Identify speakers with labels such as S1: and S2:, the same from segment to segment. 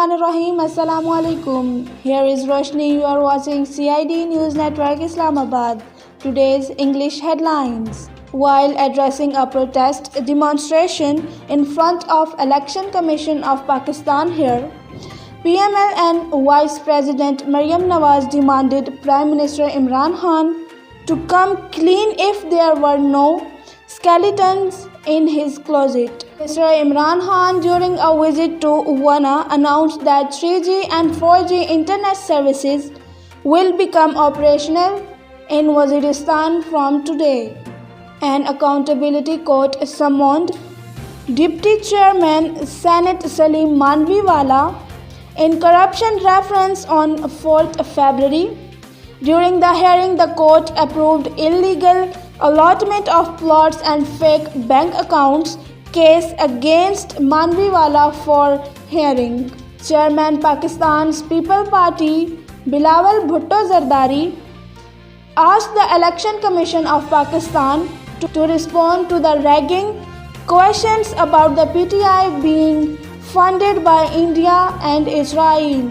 S1: Bismillahirrahmanirrahim. Assalamualaikum. Here is Roshni. You are watching CID News Network Islamabad. Today's English headlines. While addressing a protest demonstration in front of Election Commission of Pakistan here, PML and Vice President Maryam Nawaz demanded Prime Minister Imran Khan to come clean if there were no skeletons in his closet. Mr. Imran Khan, during a visit to Wana, announced that 3G and 4G internet services will become operational in Waziristan from today. An accountability court summoned Deputy Chairman Senate Salim Manviwala in corruption reference on 4th February. During the hearing, the court approved illegal allotment of plots and fake bank accounts case against Manviwala for hearing. Chairman Pakistan's People Party Bilawal Bhutto Zardari asked the Election Commission of Pakistan to respond to the ragging questions about the PTI being funded by India and Israel.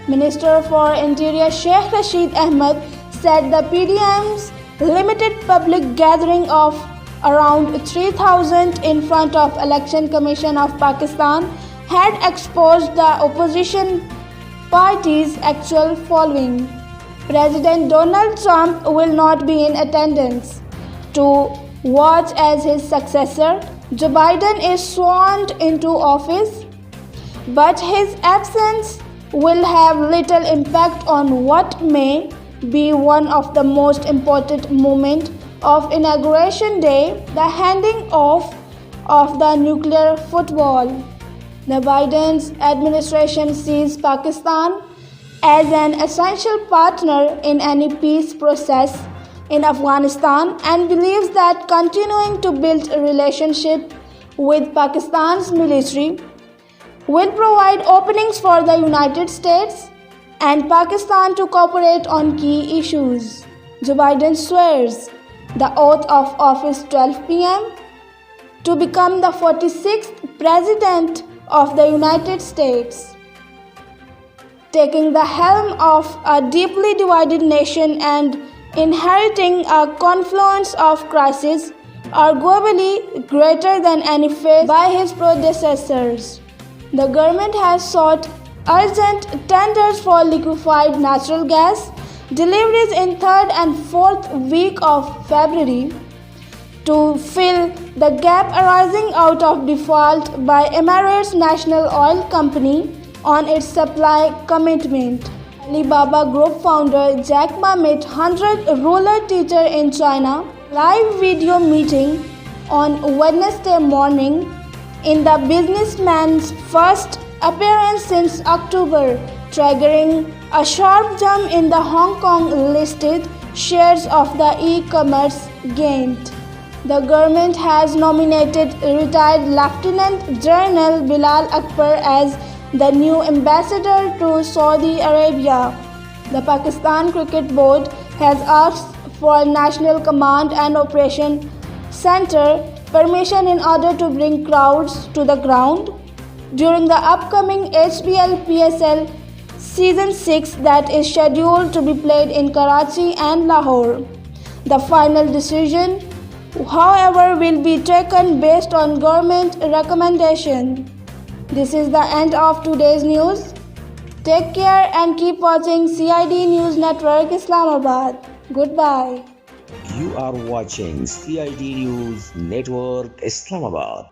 S1: Minister for Interior Sheikh Rashid Ahmed said the PDM's limited public gathering of around 3,000 in front of Election Commission of Pakistan had exposed the opposition party's actual following. President Donald Trump will not be in attendance to watch as his successor, Joe Biden, is sworn into office, but his absence will have little impact on what may be one of the most important moments of Inauguration Day, the handing off of the nuclear football. The Biden's administration sees Pakistan as an essential partner in any peace process in Afghanistan and believes that continuing to build a relationship with Pakistan's military will provide openings for the United States and Pakistan to cooperate on key issues. Joe Biden swears the oath of office 12 p.m. to become the 46th President of the United States. Taking the helm of a deeply divided nation and inheriting a confluence of crises arguably greater than any faced by his predecessors. The government has sought urgent tenders for liquefied natural gas deliveries in 3rd and 4th week of February to fill the gap arising out of default by Emirates National Oil Company on its supply commitment. Alibaba Group founder Jack Ma met 100 rural teachers in China live video meeting on Wednesday morning in the businessman's first appearance since October, triggering a sharp jump in the Hong Kong listed shares of the e-commerce giant. The government has nominated retired Lieutenant General Bilal Akbar as the new ambassador to Saudi Arabia. The Pakistan Cricket Board has asked for National Command and Operation Center permission in order to bring crowds to the ground during the upcoming HBL PSL Season 6 that is scheduled to be played in Karachi and Lahore. The final decision, however, will be taken based on government recommendation. This is the end of today's news. Take care and keep watching CID News Network Islamabad. Goodbye.
S2: You are watching CID News Network Islamabad.